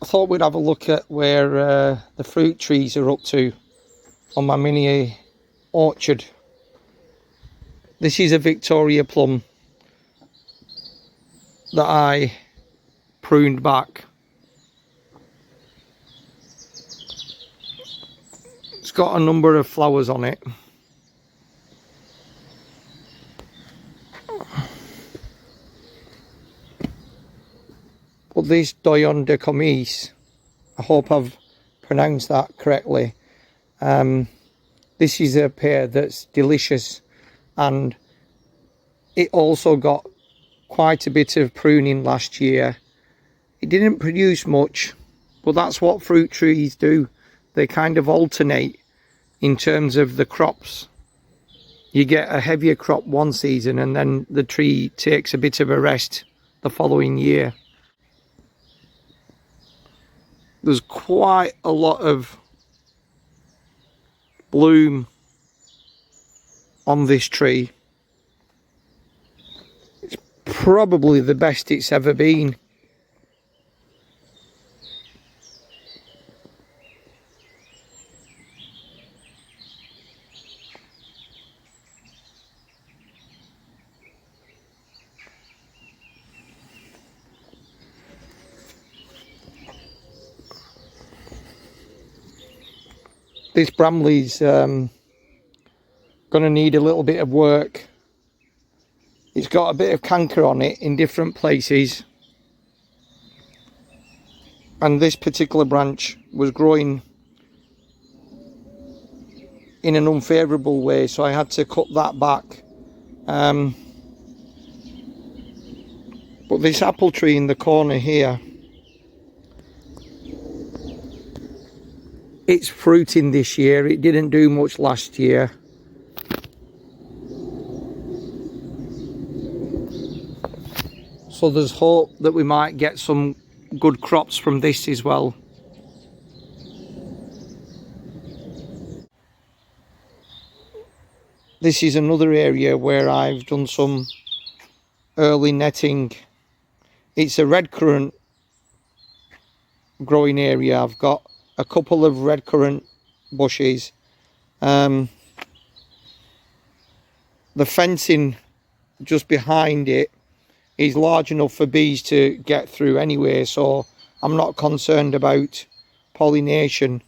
I thought we'd have a look at where the fruit trees are up to on my mini orchard. This is a Victoria plum that I pruned back. It's got a number of flowers on it. But this Doyon de Comis, I hope I've pronounced that correctly. This is a pear that's delicious, and it also got quite a bit of pruning last year. It didn't produce much, but that's what fruit trees do. They kind of alternate in terms of the crops. You get a heavier crop one season and then the tree takes a bit of a rest the following year. There's quite a lot of bloom on this tree. It's probably the best it's ever been. This Bramley's going to need a little bit of work. It's got a bit of canker on it in different places, and this particular branch was growing in an unfavourable way, so I had to cut that back. But this apple tree in the corner here, it's fruiting this year. It didn't do much last year. So there's hope that we might get some good crops from this as well. This is another area where I've done some early netting. It's a red currant growing area. I've got a couple of red currant bushes. The fencing just behind it is large enough for bees to get through anyway, so I'm not concerned about pollination.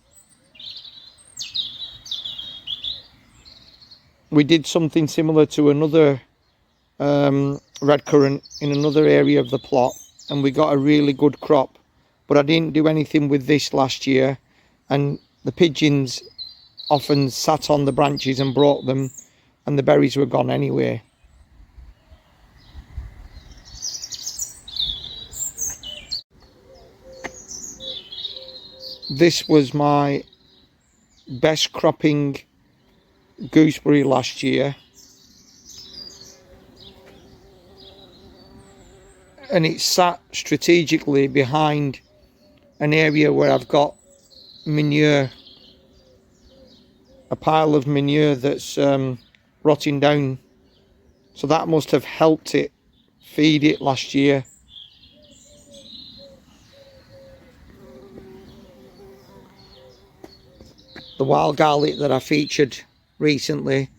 We did something similar to another red currant in another area of the plot, and we got a really good crop, but I didn't do anything with this last year, and the pigeons often sat on the branches and brought them, and the berries were gone anyway. This was my best cropping gooseberry last year, and it sat strategically behind an area where I've got manure, a pile of manure that's rotting down, so that must have helped it feed it last year. The wild garlic that I featured recently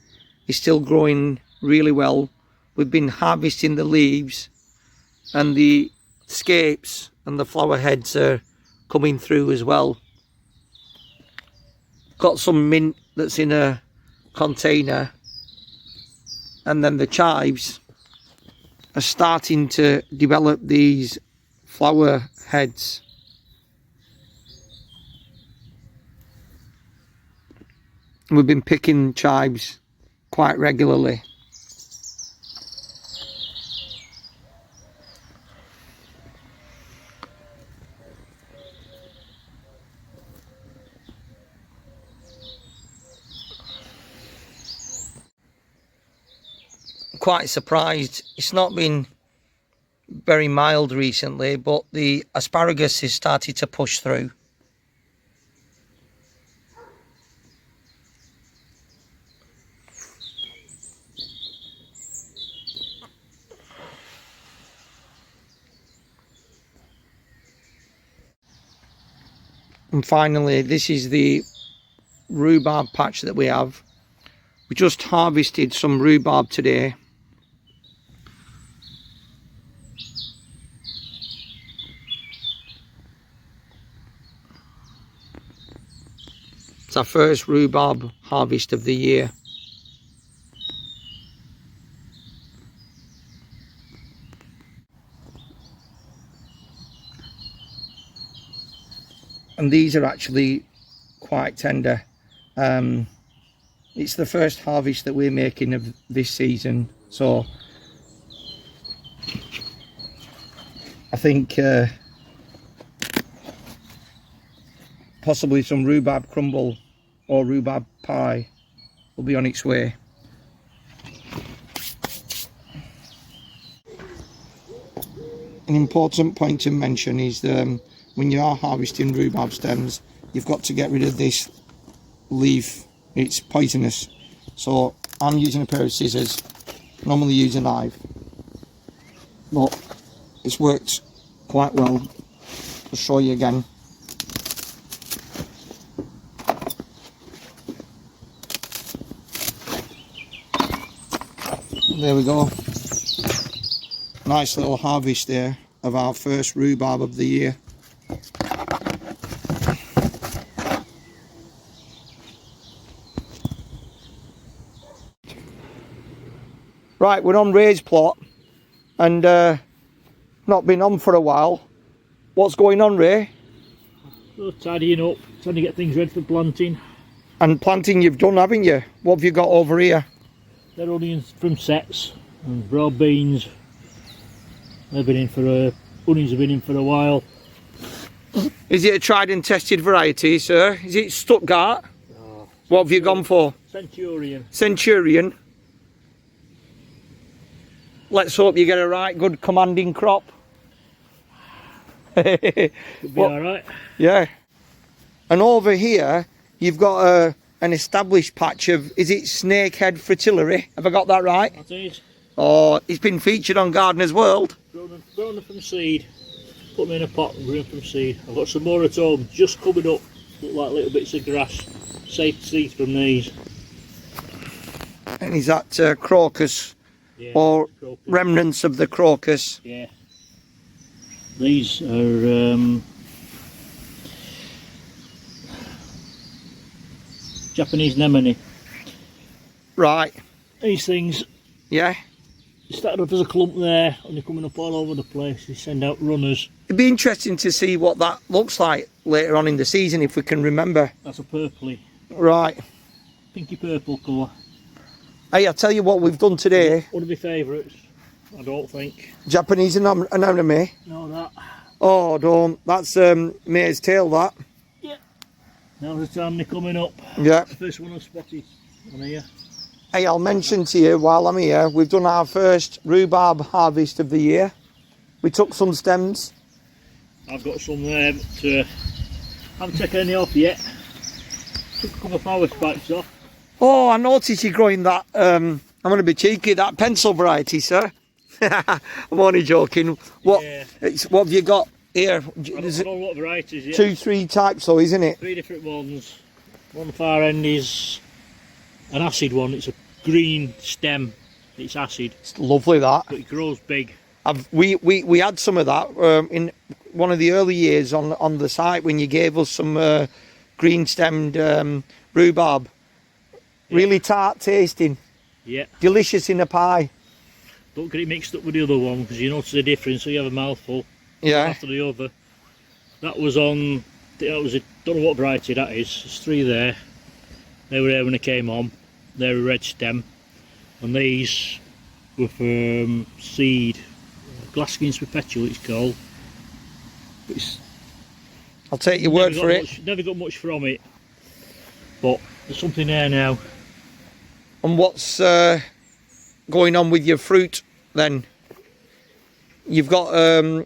is still growing really well. We've been harvesting the leaves, and the scapes and the flower heads are coming through as well. Got some mint that's in a container, and then the chives are starting to develop these flower heads. We've been picking chives quite regularly. Quite surprised. It's not been very mild recently, but the asparagus has started to push through. And finally, this is the rhubarb patch that we have. We just harvested some rhubarb today. It's our first rhubarb harvest of the year. And these are actually quite tender. It's the first harvest that we're making of this season, so I think possibly some rhubarb crumble or rhubarb pie will be on its way. An important point to mention is when you are harvesting rhubarb stems, you've got to get rid of this leaf. It's poisonous, so I'm using a pair of scissors. Normally use a knife, but it's worked quite well. I'll show you again. There we go. Nice little harvest there of our first rhubarb of the year. Right, we're on Ray's plot and not been on for a while. What's going on, Ray? Oh, tidying up, trying to get things ready for planting. And planting you've done, haven't you? What have you got over here? They're onions from sets and broad beans. They've been in for onions have been in for a while. Is it a tried and tested variety, sir? Is it Stuttgart? Oh, what have you gone for? Centurion. Centurion. Let's hope you get a right good commanding crop. Could be alright. Yeah. And over here you've got an established patch of, is it snakehead fritillary? Have I got that right? That is. Oh, it's been featured on Gardener's World. Grown them from seed. Put them in a pot and grown from seed. I've got some more at home just coming up. Look like little bits of grass. Safe seeds from these. And is that crocus? Yeah, or crocus. Remnants of the crocus? Yeah. These are Japanese anemone. Right. These things, yeah, they started up as a clump there and they're coming up all over the place. They send out runners. It'd be interesting to see what that looks like later on in the season if we can remember. That's a purpley. Right. Pinky purple colour. Hey, I'll tell you what we've done today. One of my favourites, I don't think. Japanese anemone. No, that. Oh, don't. That's mare's tail, that. Yeah. Now's the time they're coming up. Yeah. First one I've spotted on here. Hey, I'll mention to you while I'm here, we've done our first rhubarb harvest of the year. We took some stems. I've got some there, but I haven't taken any off yet. Took a couple of power spikes off. Oh, I noticed you're growing that, I'm going to be cheeky, that pencil variety, sir. I'm only joking. What, Yeah. what have you got here? I don't know what varieties yet. 2-3 types though, isn't it? 3 different ones. One far end is an acid one. It's a green stem. It's acid. It's lovely, that. But it grows big. We had some of that in one of the early years on the site when you gave us some green stemmed rhubarb. Yeah. Really tart tasting. Yeah. Delicious in a pie. Don't get it mixed up with the other one because you notice the difference. So you have a mouthful. Yeah. After the other. That was on. That was don't know what variety that is. There's 3 there. They were there when they came on. They're a red stem, and these were from seed. Glaskins perpetual it's called. But it's I'll take your word for it. Never got much from it, but there's something there now. And what's going on with your fruit then? You've got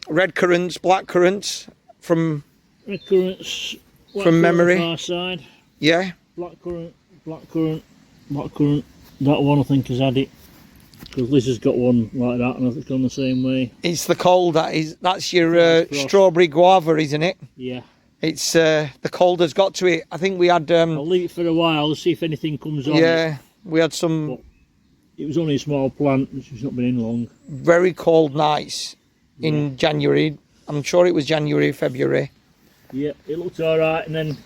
red currants, black currants from red currants from memory. On the far side. Yeah. Black currant, black currant, black currant. That one I think has had it. Because Liz has got one like that, and I think it's gone the same way. It's the cold. That's your strawberry guava, isn't it? Yeah. It's the cold has got to it. I think we had I'll leave it for a while, see if anything comes on. yeah, we had some But it was only a small plant, which has not been in long. very cold nights in January. I'm sure it was January, February. Yeah, it looked alright, and then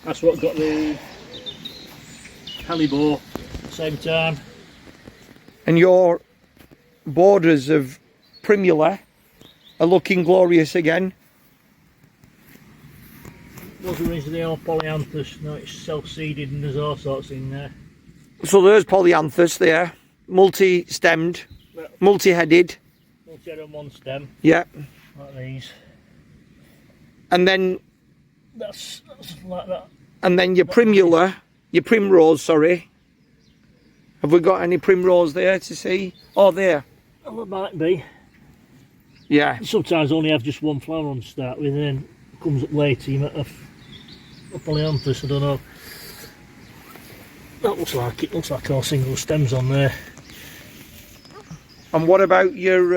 that's what got the hellebore at the same time. And your borders of primula are looking glorious again. Was originally all polyanthus, now it's self-seeded and there's all sorts in there. So there's polyanthus there, multi-stemmed, multi-headed. Multi-head on one stem, Yeah. like these. And then That's like that. and then your primula, your primrose, sorry. Have we got any primrose there to see? Oh, there. Well, it might be. Yeah. Sometimes only have just one flower on to start with, and then it comes up later, you might have a polyanthus, I don't know. That looks like it, looks like all single stems on there. And what about your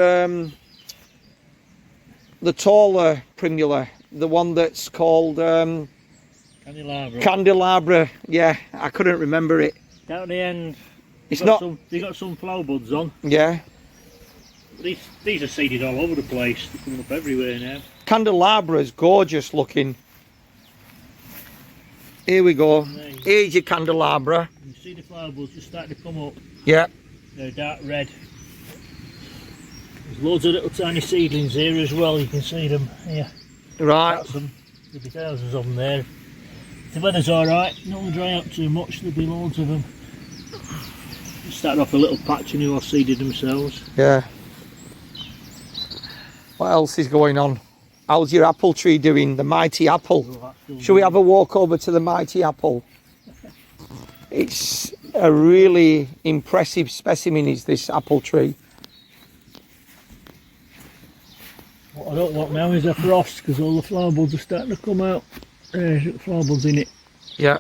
the taller primula, the one that's called Candelabra. candelabra? Yeah, I couldn't remember it. Down at the end, It's not. they got some flower buds on. Yeah, These are seeded all over the place. They're coming up everywhere now. candelabra is gorgeous looking. Here we go. Here's your candelabra. You see the flower buds just starting to come up. Yeah, They're dark red. There's loads of little tiny seedlings here as well. You can see them here. right. That's them. There'll be thousands of them there. If the weather's alright, don't dry out too much, there'll be loads of them. Started off a little patch and they all seeded themselves. Yeah. What else is going on? How's your apple tree doing? The mighty apple. Shall we have a walk over to the mighty apple? It's a really impressive specimen, is this apple tree. What I don't want now is a frost because all the flower buds are starting to come out. There's the flower buds in it. Yeah.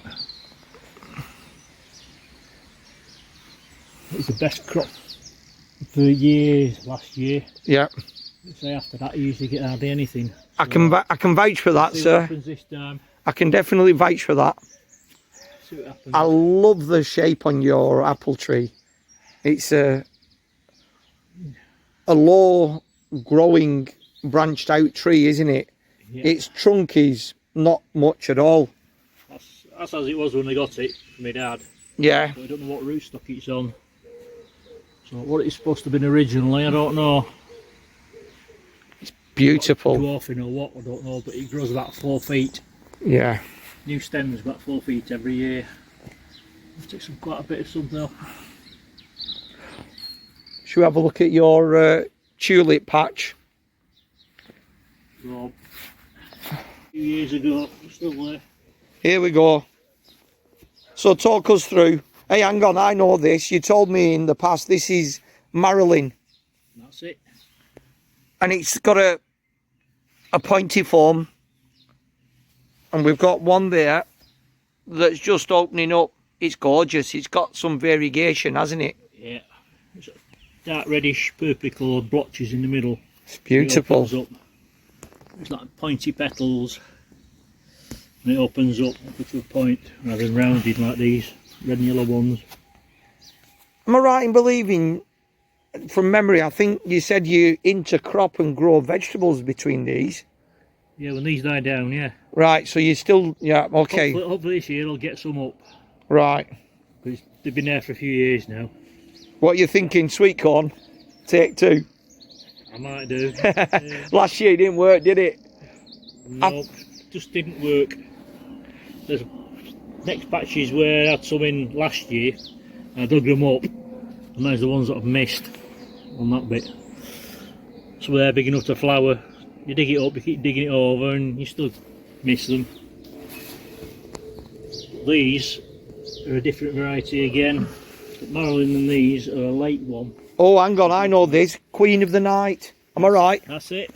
It was the best crop for years last year. Yeah. So after that, you usually get hardly anything. I can vouch for that, See what sir. happens this time. I can definitely vouch for that. See what happens. I love the shape on your apple tree. It's a low growing branched out tree, isn't it? Yeah. Its trunk is not much at all. That's as it was when they got it from my dad. Yeah. But I don't know what rootstock it's on. So what it's supposed to have been originally, I don't know. Beautiful. Dwarfing or what, I don't know, but it grows about 4 feet. Yeah. New stems about 4 feet every year. I've taken quite a bit of something off. Should we have a look at your tulip patch? So, a few years ago, it's still there. Here we go. So talk us through. Hey, hang on, I know this. You told me in the past this is Marilyn. That's it. And it's got a pointy form. And we've got one there that's just opening up. It's gorgeous. It's got some variegation, hasn't it? Yeah. It's dark reddish, purple coloured blotches in the middle. It's beautiful. It opens up. It's like pointy petals. And it opens up to a point rather than rounded like these red and yellow ones. Am I right in believing, from memory, I think you said you intercrop and grow vegetables between these? Yeah, when these die down, yeah. Right, so you still, yeah, okay. Hopefully this year I'll get some up. Right. Because they've been there for a few years now. What are you thinking, sweet corn? Take 2. I might do. Yeah. Last year it didn't work, did it? No, just didn't work. There's next batches where I had some in last year, and I dug them up, and those are the ones that I've missed on that bit. So they're big enough to flower. You dig it up, you keep digging it over, and you still miss them. These are a different variety again. But Marilyn and these are a late one. Oh, hang on, I know this. Queen of the Night. Am I right? That's it.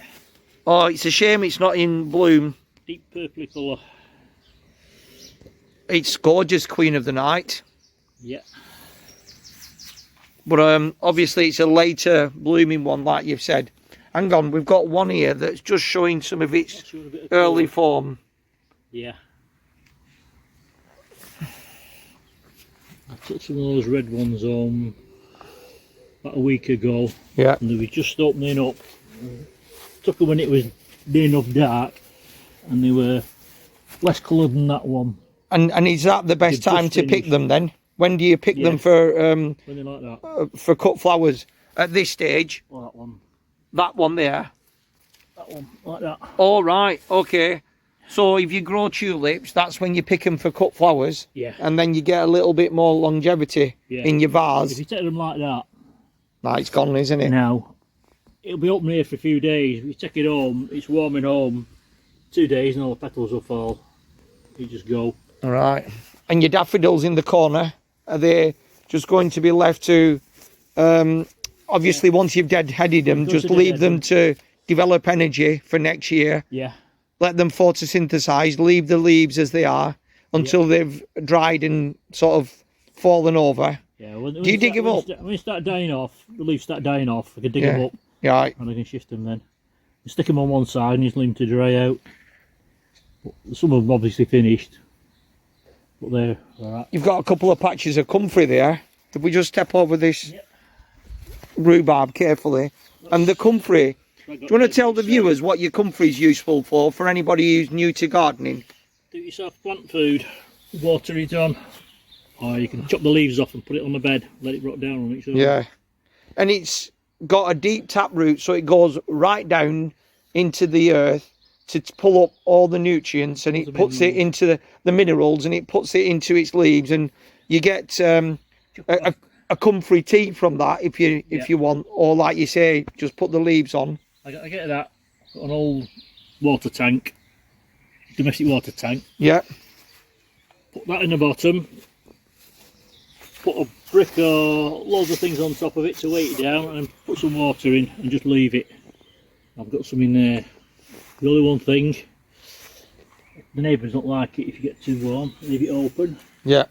Oh, it's a shame it's not in bloom. Deep purpley colour. It's gorgeous, Queen of the Night. Yeah. But obviously it's a later blooming one, like you've said. Hang on, we've got one here that's just showing some of its Showing a bit of early colour. form. Yeah. I took some of those red ones home about a week ago. Yeah. And they were just opening up. Took them when it was near enough dark, and they were less coloured than that one. And is that the best They've time just to pick finished. them then? When do you pick Yeah. them for When they like that. for cut flowers? At this stage? Oh, that one. That one there. That one. Like that. All right, okay. So if you grow tulips, that's when you pick them for cut flowers, Yeah. and then you get a little bit more longevity Yeah. in your If vase. you take them like that, Nah, it's gone, isn't it? now, it'll be open here for a few days. If you take it home, it's warming home. 2 days and all the petals will fall. You just go. All right. And your daffodils in the corner, are they just going to be left to, obviously once you've dead-headed them, Go just to leave them dead-head. to develop energy for next year, Yeah. let them photosynthesize, leave the leaves as they are until they've dried and sort of fallen over. Yeah. When Do you dig them up? When they start dying off, the leaves start dying off, I can dig Yeah. them up Yeah, right. and I can shift them then. You stick them on one side and just leave them to dry out. But some of them obviously finished. But they're alright. You've got a couple of patches of comfrey there. If we just step over this rhubarb carefully. And the comfrey, do you want to tell the viewers what your comfrey is useful for anybody who's new to gardening? Do yourself plant food, water it on, or you can chop the leaves off and put it on the bed, let it rot down on its own. Yeah. And it's got a deep tap root, so it goes right down into the earth to pull up all the nutrients, and it puts it into the minerals, and it puts it into its leaves, and you get a comfrey tea from that if you want, or like you say, just put the leaves on. I get that. Got an old water tank, domestic water tank. Yeah. Put that in the bottom. Put a brick or loads of things on top of it to weight it down, and put some water in and just leave it. I've got some in there. The only one thing, the neighbours don't like it if you get too warm. Leave it open. Yeah.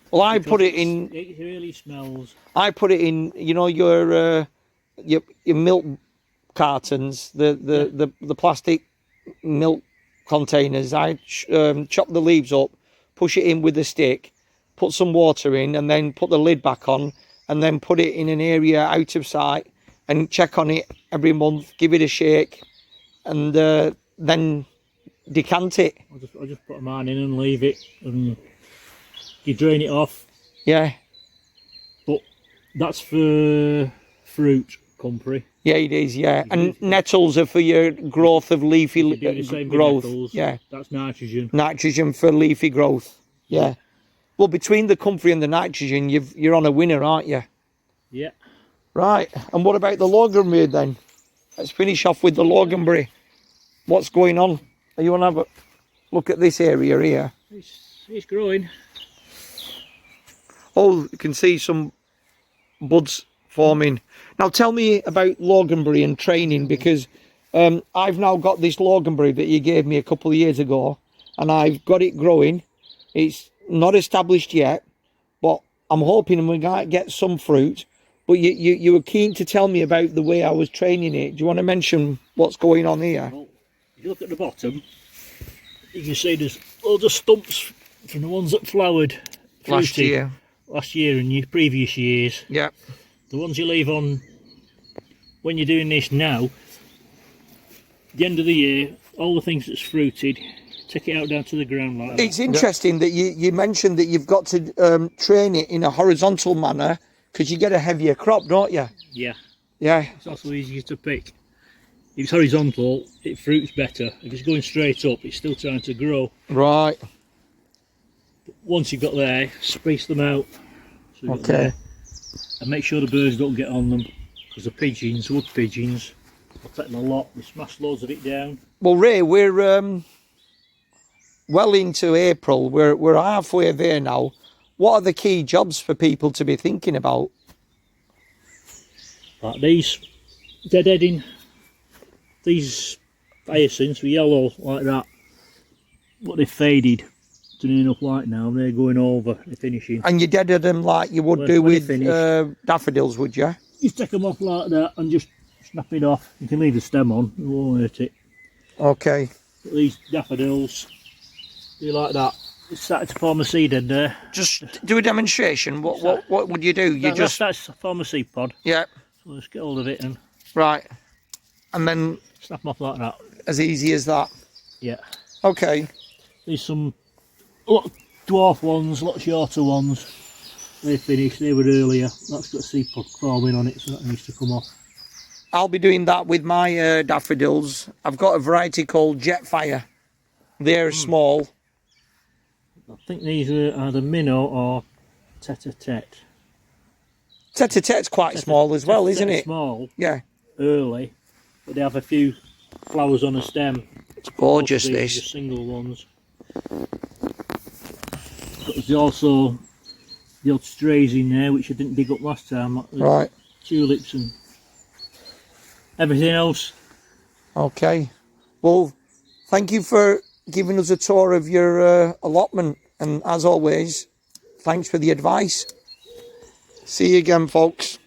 Well, I put it in. It really smells. I put it in. You know your milk cartons, the plastic milk containers. I chop the leaves up, push it in with a stick, put some water in, and then put the lid back on, and then put it in an area out of sight, and check on it every month. Give it a shake, and then decant it. I just put mine in and leave it, and you drain it off. Yeah. But that's for fruit comfrey. Yeah, it is. Yeah, and nettles are for your growth of leafy You do the same with growth. nettles. Yeah, That's nitrogen. nitrogen for leafy growth. Yeah. Well, between the comfrey and the nitrogen, you're on a winner, aren't you? Yeah. Right. And what about the loganberry then? Let's finish off with the loganberry. What's going on? Are you want to have a look at this area here? It's growing. Oh, you can see some buds forming. Now tell me about loganberry and training, because I've now got this loganberry that you gave me a couple of years ago, and I've got it growing. It's not established yet, but I'm hoping we might get some fruit. But you were keen to tell me about the way I was training it. Do you want to mention what's going on here? Well, if you look at the bottom, you can see there's loads of stumps from the ones that flowered Last year. last year and your previous years. Yeah. The ones you leave on when you're doing this now, the end of the year, all the things that's fruited, take it out down to the ground like that. It's interesting that you mentioned that you've got to train it in a horizontal manner, because you get a heavier crop, don't you? Yeah. Yeah. It's also easier to pick. If it's horizontal, it fruits better. If it's going straight up, it's still trying to grow. Right. Once you've got there, space them out. So you've got Okay. there. And make sure the birds don't get on them, because the pigeons, wood pigeons, will take them a lot. They smash loads of it down. Well, Ray, we're well into April. We're halfway there now. What are the key jobs for people to be thinking about? Like these deadheading, these hyacinths were yellow like that, but they've faded to enough light now, and they're going over, they're finishing. And you deaded them like you would do When with they're daffodils, would you? You take them off like that and just snap it off. You can leave the stem on, it won't hurt it. Okay. But these daffodils, do like that. It's starting to form a seed in there. Just do a demonstration. What would you do? You just That's form a seed pod. yeah. So let's get hold of it and Right. And then snap them off like that. as easy as that. Yeah. Okay. There's some lot dwarf ones, lot shorter ones. They finished, they were earlier. That's got a seed pod forming on it, so that needs to come off. I'll be doing that with my daffodils. I've got a variety called Jetfire. They're small. I think these are either minnow or tete-a-tete. Tete-a-tete's quite small as well, isn't it? Small, Yeah. early, but they have a few flowers on a stem. It's gorgeous, Most of these are this. just single ones. But there's also the odd strays in there which I didn't dig up last time, like the Right. tulips and everything else. Okay. Well, thank you for giving us a tour of your allotment. And as always, thanks for the advice. See you again, folks.